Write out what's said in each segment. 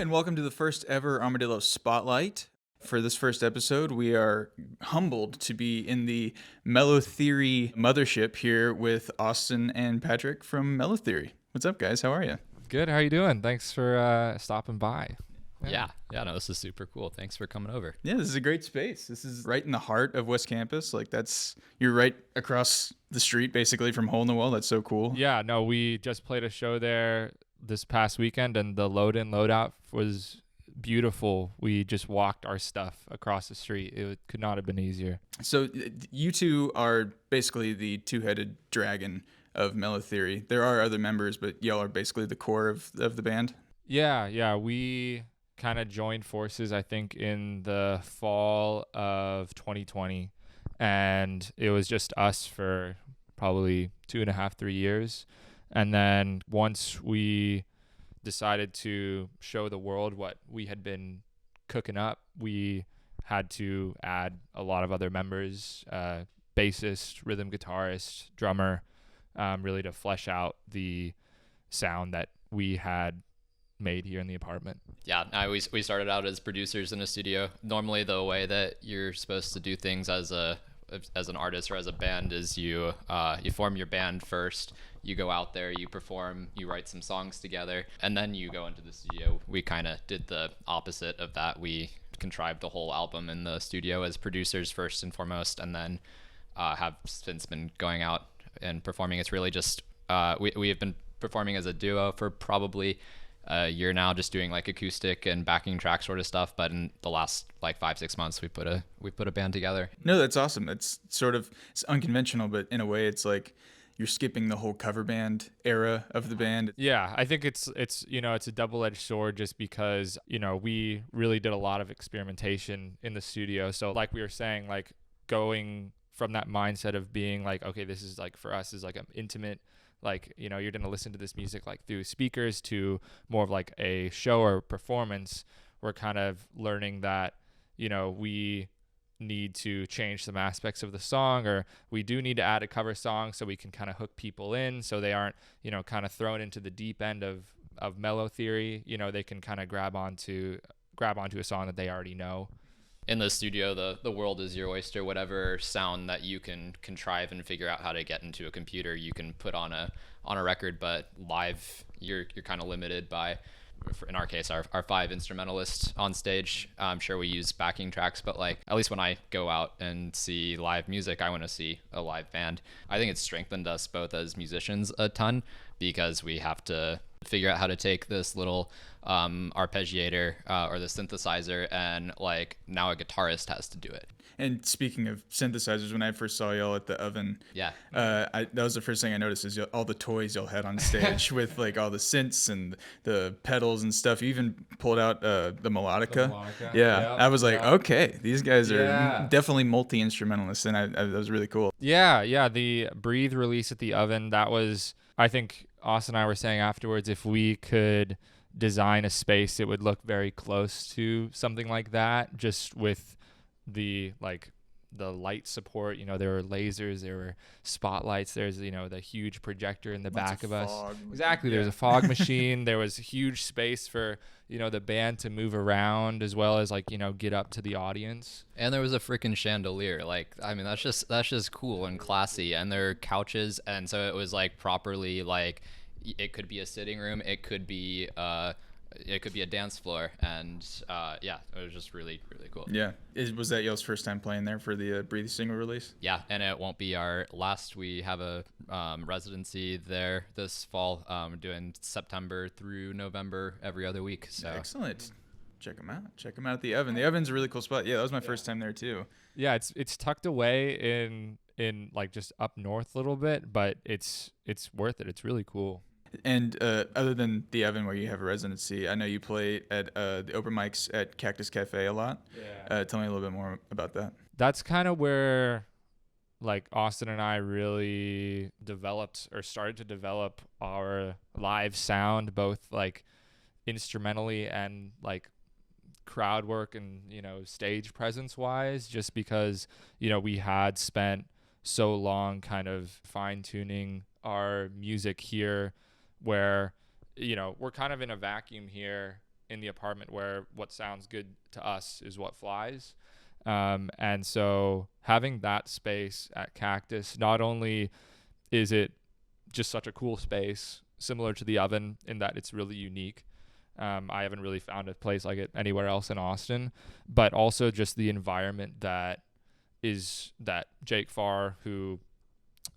and welcome to the first ever Armadillo Spotlight. For this first episode, we are humbled to be in the melotheory mothership here with Austin and Patrick from melotheory. What's up, guys? How are you? Good. How are you doing? Thanks for stopping by. Yeah, no, this is super cool. Thanks for coming over. Yeah, this is a great space. This is right in the heart of West Campus. You're right across the street, basically, from Hole in the Wall. That's so cool. Yeah, no, we just played a show there this past weekend, and the load-in, load-out was beautiful. We just walked our stuff across the street. It could not have been easier. So you two are basically the two-headed dragon of melotheory. There are other members, but y'all are basically the core of the band. Yeah, we kind of joined forces, I think, in the fall of 2020, and it was just us for probably 2.5, 3 years. And then once we decided to show the world what we had been cooking up, we had to add a lot of other members, bassist, rhythm guitarist, drummer, really to flesh out the sound that we had made here in the apartment. Yeah, we started out as producers in a studio. Normally, the way that you're supposed to do things as an artist or as a band is you form your band first. You go out there, you perform, you write some songs together, and then you go into the studio. We kind of did the opposite of that. We contrived the whole album in the studio as producers first and foremost, and then have since been going out and performing. It's really just we have been performing as a duo for probably a year now, just doing like acoustic and backing track sort of stuff. But in the last like 5-6 months, we put a band together. No, that's awesome. It's unconventional, but in a way, it's like you're skipping the whole cover band era of the band. Yeah, I think it's it's a double-edged sword, just because we really did a lot of experimentation in the studio. So like we were saying, like going from that mindset of being like, okay, this is like for us is like an intimate, like, you're going to listen to this music like through speakers, to more of like a show or performance. We're kind of learning that, we need to change some aspects of the song, or we do need to add a cover song so we can kind of hook people in, so they aren't, kind of thrown into the deep end of melotheory. They can kind of grab onto a song that they already know. In the studio, the world is your oyster. Whatever sound that you can contrive and figure out how to get into a computer, you can put on a record. But live, you're kind of limited by, in our case, our 5 instrumentalists on stage. I'm sure we use backing tracks, but like at least when I go out and see live music, I want to see a live band. I think it's strengthened us both as musicians a ton, because we have to figure out how to take this little arpeggiator or the synthesizer, and like now a guitarist has to do it. And speaking of synthesizers, when I first saw y'all at the Oven, that was the first thing I noticed, is all the toys y'all had on stage with like all the synths and the pedals and stuff. You even pulled out the melodica. Yeah, I was like, okay, these guys are definitely multi-instrumentalists, and that was really cool. Yeah, the Breathe release at the Oven, that was, I think Austin and I were saying afterwards, if we could design a space, it would look very close to something like that, just with the light support. There were lasers, there were spotlights, there's the huge projector in the back of us. Exactly. There's a fog machine. There was huge space for the band to move around, as well as get up to the audience. And there was a freaking chandelier. Like, I mean, that's just cool and classy. And there are couches, and so it was like properly, like, it could be a sitting room, it could be a dance floor, and it was just really, really cool. Yeah. Was that y'all's first time playing there for the Breathe single release? Yeah, and it won't be our last. We have a residency there this fall. We're doing September through November every other week. So excellent. Check them out at the Oven. The Oven's a really cool spot. Yeah, that was my first time there too. Yeah, it's tucked away in like just up north a little bit, but it's worth it. It's really cool. And other than the Oven, where you have a residency, I know you play at the open mics at Cactus Cafe a lot. Yeah. Tell me a little bit more about that. That's kind of where like Austin and I really started to develop our live sound, both like instrumentally and like crowd work and stage presence wise, just because we had spent so long kind of fine tuning our music here, where we're kind of in a vacuum here in the apartment where what sounds good to us is what flies. And so having that space at Cactus, not only is it just such a cool space, similar to the Oven in that it's really unique. I haven't really found a place like it anywhere else in Austin, but also just the environment that Jake Farr, who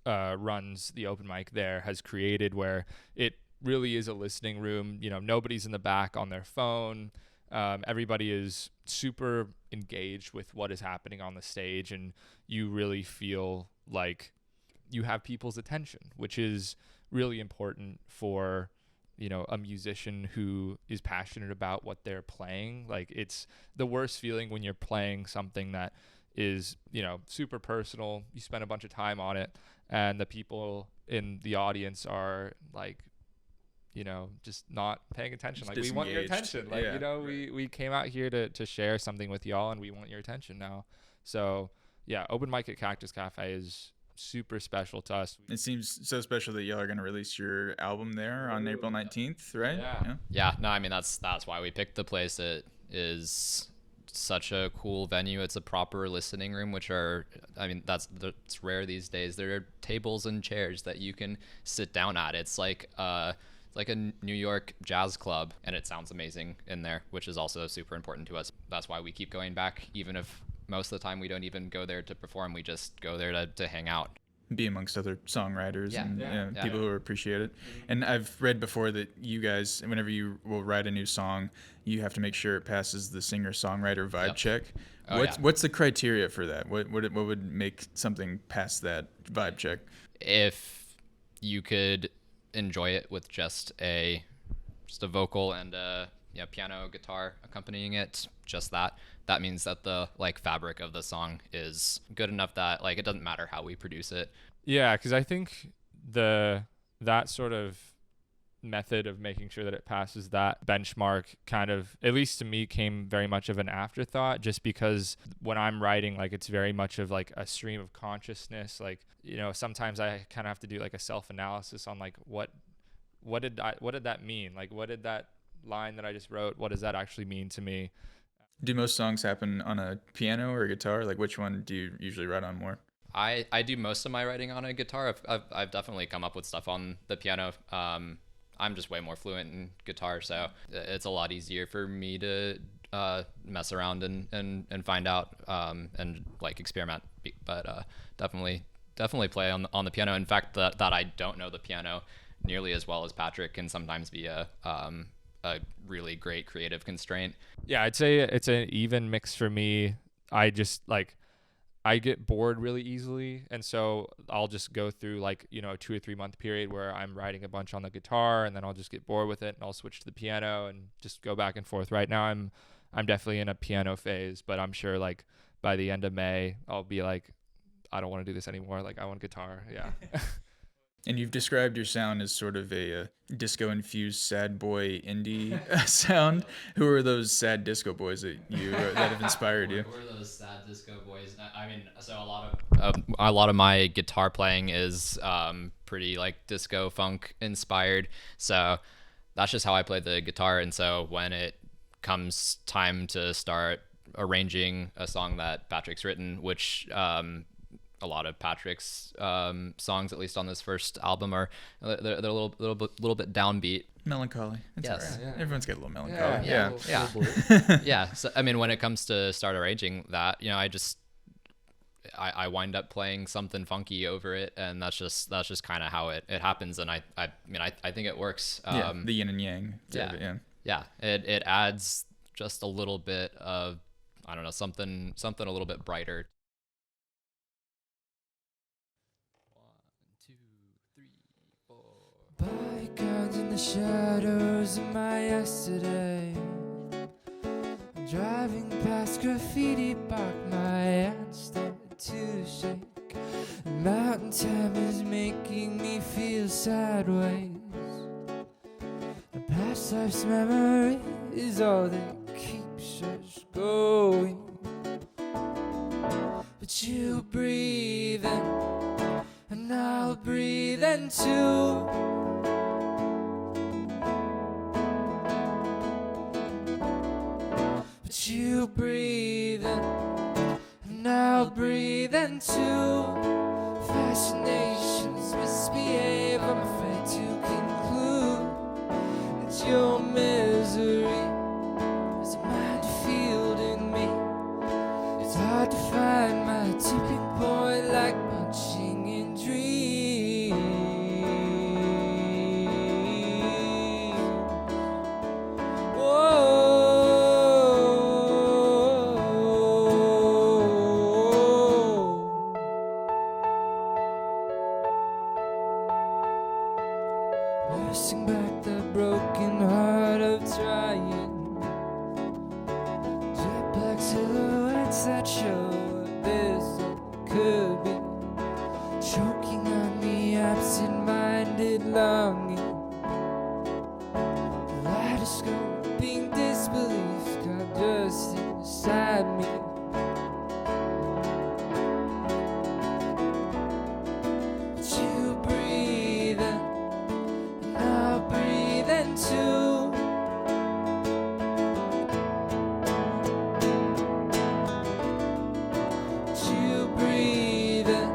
runs the open mic there, has created, where it really is a listening room. You know, nobody's in the back on their phone. Everybody is super engaged with what is happening on the stage, and you really feel like you have people's attention, which is really important for, you know, a musician who is passionate about what they're playing. Like, it's the worst feeling when you're playing something that is, you know, super personal. You spend a bunch of time on it, and the people in the audience are like, you know, just not paying attention. Like, we want your attention. Like, you know, we came out here to share something with y'all, and we want your attention now. So yeah, open mic at Cactus Cafe is super special to us. It seems so special that y'all are going to release your album there on April 19th, right? Yeah. No, I mean, that's why we picked the place. It is such a cool venue. It's a proper listening room, which are, I mean, it's rare these days. There are tables and chairs that you can sit down at. It's like a New York jazz club, and it sounds amazing in there, which is also super important to us. That's why we keep going back, even if most of the time we don't even go there to perform. We just go there to hang out, be amongst other songwriters and people who appreciate it. And I've read before that you guys, whenever you will write a new song, you have to make sure it passes the singer-songwriter vibe check. What's the criteria for that? What would make something pass that vibe check? If you could enjoy it with just a vocal and a piano, guitar accompanying it, just that means that the like fabric of the song is good enough that like it doesn't matter how we produce it. Yeah, because I think that sort of method of making sure that it passes that benchmark kind of, at least to me, came very much of an afterthought, just because when I'm writing, like, it's very much of like a stream of consciousness. Like, you know, sometimes I kind of have to do like a self-analysis on like what did that mean? Like, what did that line that I just wrote, what does that actually mean to me? Do most songs happen on a piano or a guitar? Like, which one do you usually write on more? I do most of my writing on a guitar. I've definitely come up with stuff on the piano. I'm just way more fluent in guitar, so it's a lot easier for me to mess around and find out and like experiment. But definitely play on the piano. In fact, that I don't know the piano nearly as well as Patrick can sometimes be a really great creative constraint. Yeah, I'd say it's an even mix for me. I just like, I get bored really easily, and so I'll just go through like, you know, a 2 or 3 month period where I'm writing a bunch on the guitar, and then I'll just get bored with it, and I'll switch to the piano and just go back and forth. Right now I'm definitely in a piano phase, but I'm sure like by the end of May I'll be like, I don't want to do this anymore. Like, I want guitar. Yeah. And you've described your sound as sort of a disco-infused sad boy indie sound. Who are those sad disco boys that have inspired you? Who are those sad disco boys? I mean, so a lot of my guitar playing is pretty like disco funk inspired. So that's just how I play the guitar. And so when it comes time to start arranging a song that Patrick's written, which a lot of Patrick's songs, at least on this first album, are they're a little bit downbeat, melancholy. It's yes, right. Everyone's got a little melancholy. Yeah. So I mean, when it comes to start arranging that, you know, I wind up playing something funky over it, and that's just kind of how it happens. And I mean, I think it works. The yin and yang. It adds just a little bit of, I don't know, something a little bit brighter. Bygones in the shadows of my yesterday. I'm driving past graffiti park, my hands start to shake. The mountain time is making me feel sideways. The past life's memory is all that keeps us going. But you breathe in, and I'll breathe in too. than two. Fascinations misbehave, I'm afraid to conclude that your misery is a minefield in me. It's hard to find my tipping point, like punching in dreams. Whoa. Nursing back the broken heart of trying. Jet black silhouettes that show what this all could be. Choking on the absent-minded longing. Kaleidoscoping disbelief got just inside me. But you breathe in, and I'll breathe in too. But you breathe in,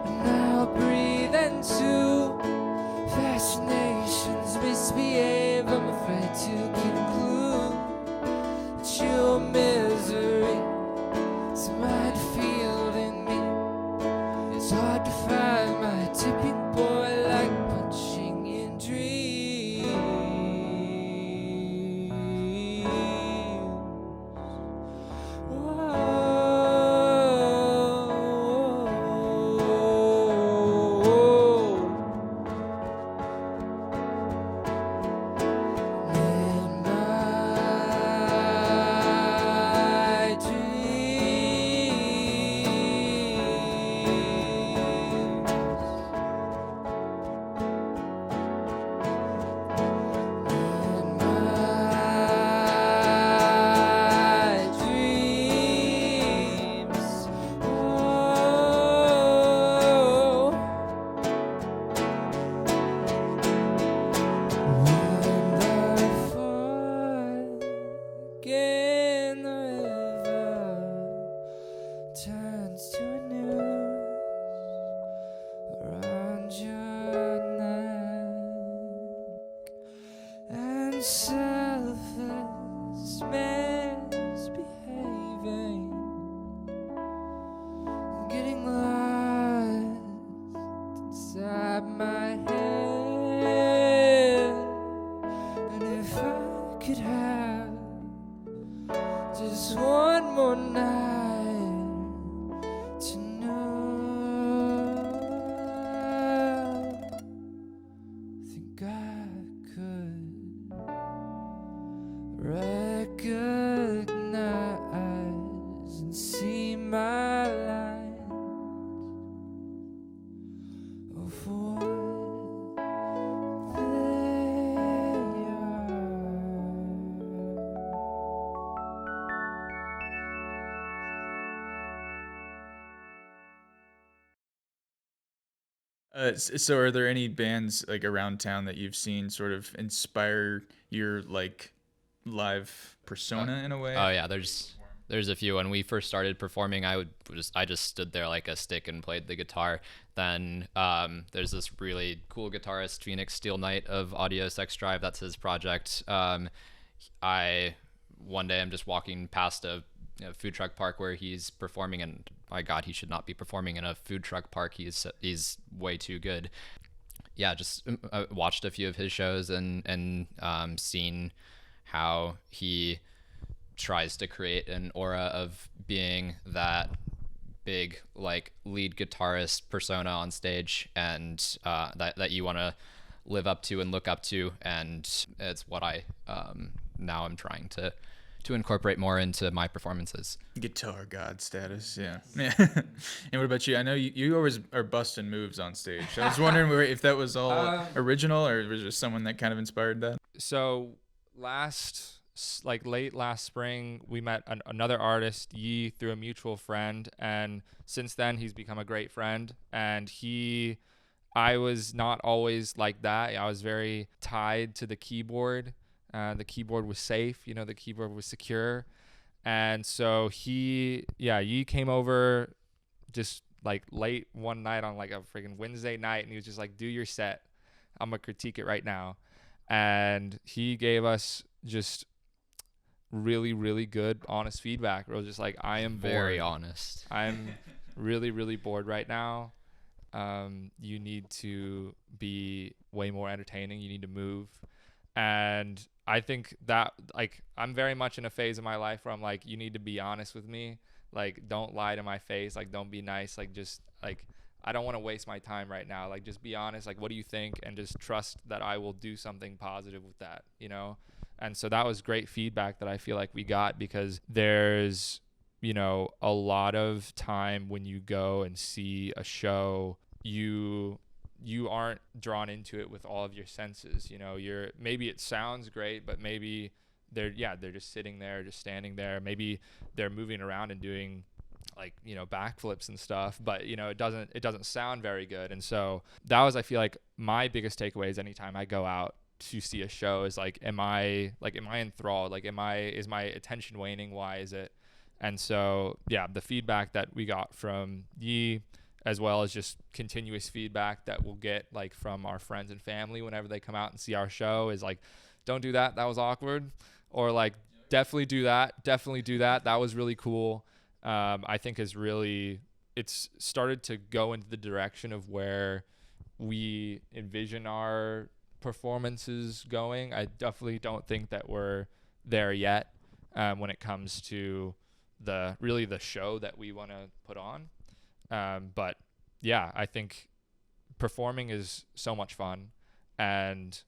and I'll breathe in too. Fascinations misbehave, I'm afraid to conclude that your misery is a minefield in me. It's hard to find my tipping point, like punching in dreams. In my dreams, oh. When the fork in the river turns to a noose around your neck, and selfless misbehaving, getting lost inside my head. And if I could have just one more night to know, think I could recognize and see my light of what they are. So are there any bands like around town that you've seen sort of inspire your like live persona in a way? Oh yeah, there's a few. When we first started performing, I just stood there like a stick and played the guitar. Then there's this really cool guitarist, Phoenix Steel Knight of Audio Sex Drive. That's his project. One day I'm just walking past a food truck park where he's performing, and my God, he should not be performing in a food truck park. He's way too good. Yeah, just watched a few of his shows and seen how he tries to create an aura of being that big like lead guitarist persona on stage, and that you want to live up to and look up to, and it's what I now I'm trying to incorporate more into my performances. Guitar god status, yeah. And what about you? I know you always are busting moves on stage. I was wondering if that was all original, or was there someone that kind of inspired that? So late last spring, we met another artist, Yi, through a mutual friend, and since then he's become a great friend. And I was not always like that. I was very tied to the keyboard. The keyboard was safe, the keyboard was secure. And so Yi came over just like late one night on like a freaking Wednesday night, and he was just like, do your set, I'm gonna critique it right now. And he gave us just really, really good, honest feedback. Where it was just like, I am bored. Very honest. I'm really, really bored right now. You need to be way more entertaining. You need to move. And I think that, like, I'm very much in a phase of my life where I'm like, you need to be honest with me. Like, don't lie to my face. Like, don't be nice. Like, just like, I don't want to waste my time right now. Like, just be honest. Like, what do you think? And just trust that I will do something positive with that, you know? And so that was great feedback that I feel like we got, because there's, you know, a lot of time when you go and see a show, you aren't drawn into it with all of your senses. You know, maybe it sounds great, but maybe they're just sitting there, just standing there. Maybe they're moving around and doing, like, you know, backflips and stuff, but, you know, it doesn't sound very good. And so that was, I feel like, my biggest takeaways anytime I go out to see a show is like, am I enthralled? Like, is my attention waning? Why is it? And so, yeah, the feedback that we got from Yi, as well as just continuous feedback that we'll get, like, from our friends and family whenever they come out and see our show, is like, don't do that, that was awkward. Or like, definitely do that, that was really cool. I think it's started to go into the direction of where we envision our performances going. I definitely don't think that we're there yet when it comes to the show that we want to put on. But yeah, I think performing is so much fun, and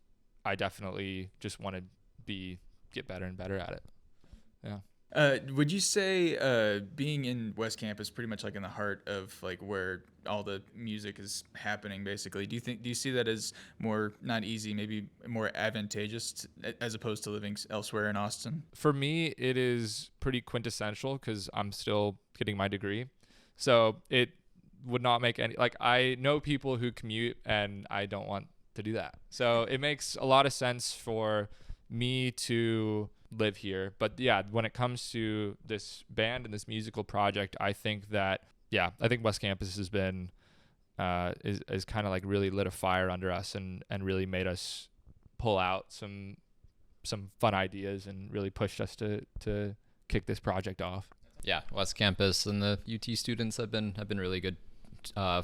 I definitely just want to get better and better at it. Yeah. Would you say being in West Camp is pretty much like in the heart of like where all the music is happening, basically? Do you see that as more, not easy, maybe more advantageous as opposed to living elsewhere in Austin? For me, it is pretty quintessential because I'm still getting my degree. So it would not make any, like, I know people who commute and I don't want to do that. So it makes a lot of sense for me to live here. But yeah, when it comes to this band and this musical project, I think West Campus has been is kind of like really lit a fire under us and really made us pull out some fun ideas and really pushed us to kick this project off. Yeah, West Campus and the UT students have been really good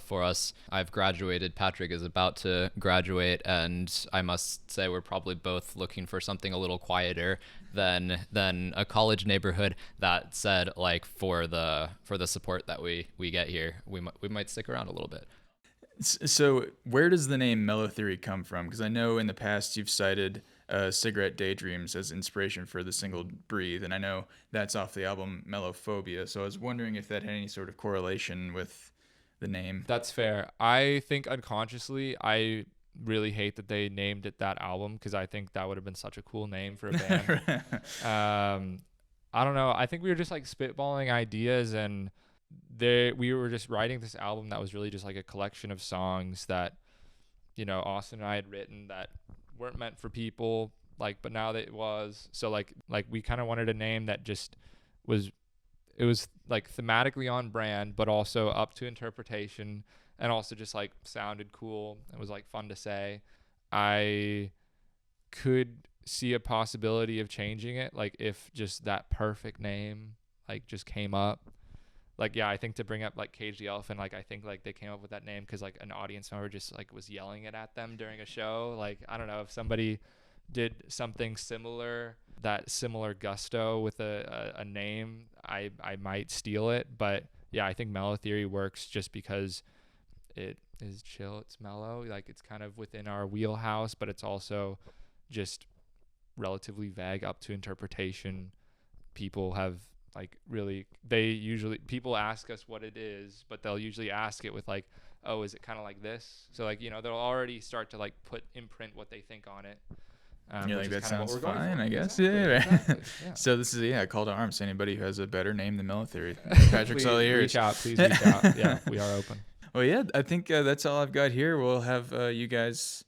for us. I've graduated. Patrick is about to graduate, and I must say we're probably both looking for something a little quieter than a college neighborhood. That said, like, for the support that we get here, we might stick around a little bit. So where does the name melotheory come from? Because I know in the past you've cited Cigarette Daydreams as inspiration for the single Breathe, and I know that's off the album Melophobia. So I was wondering if that had any sort of correlation with the name. That's fair. I think unconsciously I really hate that they named it that album, because I think that would have been such a cool name for a band. I don't know. I think we were just like spitballing ideas, and we were just writing this album that was really just like a collection of songs that, you know, Austin and I had written that weren't meant for people, like, but now that it was. So like we kind of wanted a name that just was like thematically on brand, but also up to interpretation, and also just like sounded cool. It was like fun to say. I could see a possibility of changing it, like if just that perfect name like just came up. Like, yeah, I think to bring up like Cage the Elephant, like I think like they came up with that name because like an audience member just like was yelling it at them during a show. Like, I don't know, if somebody did something similar, that similar gusto with a name, I might steal it. But yeah, I think melotheory works just because it is chill, it's mellow, like it's kind of within our wheelhouse, but it's also just relatively vague, up to interpretation. People have like people ask us what it is, but they'll usually ask it with like, oh, is it kind of like this? So like, you know, they'll already start to like imprint what they think on it. You're like, that sounds fine, I guess. Exactly. Yeah, right. Exactly. Yeah. So this is a call to arms to anybody who has a better name than melotheory. Patrick's all ears. Please reach out. Yeah, we are open. Well, yeah, I think that's all I've got here. We'll have you guys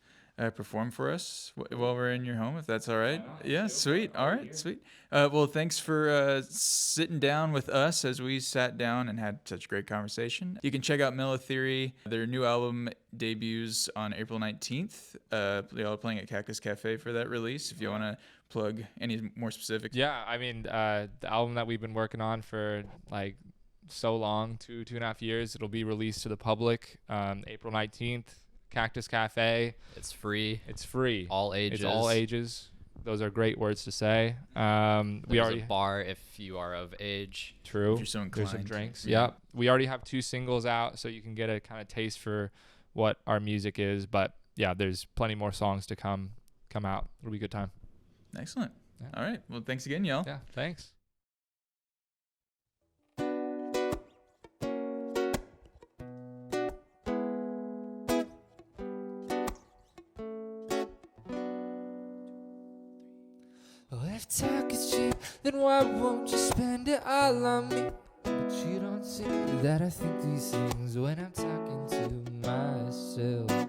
perform for us while we're in your home, if that's all right. Yeah, sweet. All right, sweet. Well, thanks for sitting down with us as we sat down and had such a great conversation. You can check out melotheory. Their new album debuts on April 19th. Y'all are playing at Cactus Cafe for that release. If you want to plug any more specifics. Yeah, I mean, the album that we've been working on for like so long, 2.5 years, it'll be released to the public April 19th. Cactus Cafe. It's free. All ages. It's all ages. Those are great words to say. We already a bar if you are of age. True. If you're so inclined. There's some drinks. Yeah. Yep. We already have 2 singles out, so you can get a kind of taste for what our music is. But yeah, there's plenty more songs to come out. It'll be a good time. Excellent. Yeah. All right. Well, thanks again, y'all. Yeah. Thanks. Oh, if talk is cheap, then why won't you spend it all on me? But you don't see that I think these things when I'm talking to myself.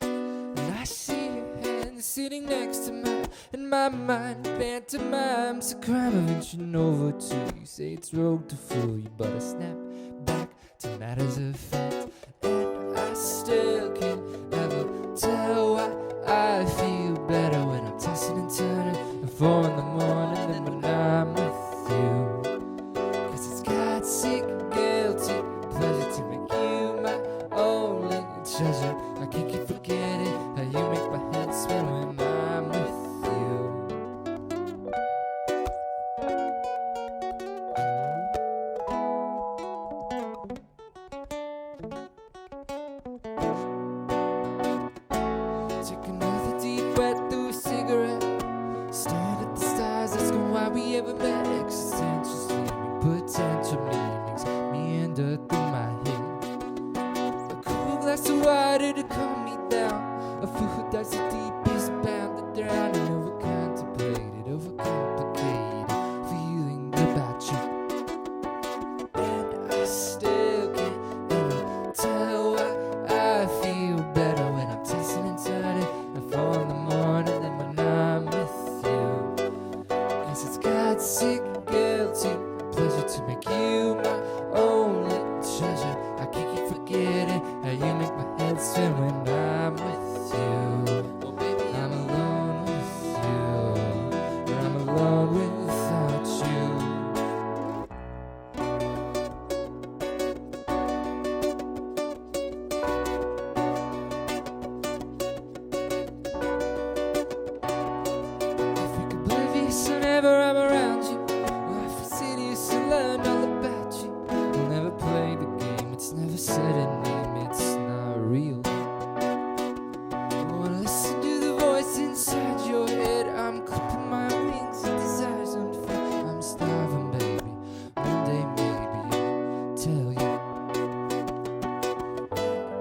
And I see your hand sitting next to mine, and my mind pantomimes a crime of inching over to you. Say it's rogue to fool you, but I snap back to matters of fact. And I still can't ever tell why I feel better when I'm tossing and turning at 4 in the morning than when I'm with you. 'Cause it's God's sick, guilty pleasure to make you my only treasure. I can't keep forgetting how you make my head spin when I'm with you. Take another deep breath through a cigarette. Staring at the stars, asking why we ever met. Existential sleeping, potential meanings meander through my head. A cool glass of water to calm me down. A fool who dies the deepest bound to drown. And over-contemplated, overcomplicated, feeling about you. And I still can't ever tell why I feel better when I'm tossing and turning at 4 in the morning than when I'm with you. 'Cause it's God's sick, guilty pleasure to make you my only treasure. I can't keep forgetting how you make my head spin when I'm with you. Oh baby, I'm alone with you, or I'm alone without you. If you're oblivious whenever I'm around you, or if it's serious to learn all about you, we'll never play the game. It's never said a name. It's not real. I wanna listen to the voice inside your head. I'm clipping my wings and desires unfold. I'm starving, baby. One day maybe I'll tell you.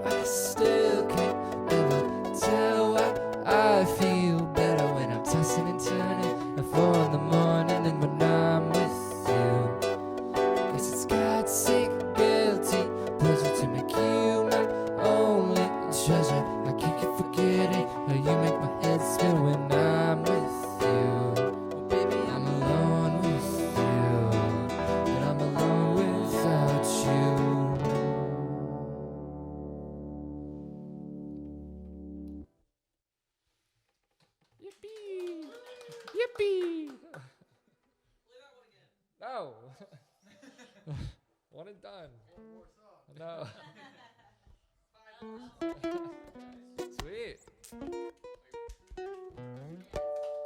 I still can't ever tell why I feel better when I'm tossing and turning at 4 in the morning than when I'm with you. 'Cause it's God's sick, guilty pleasure to make you my only treasure. I can't keep forgetting how you make my head spin when I'm with you. Oh baby, I'm alone with you, but I'm alone without you. Yippee! Yippee! No. One and done. No. Sweet.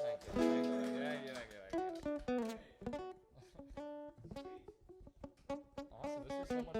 Thank you. Awesome. This was so much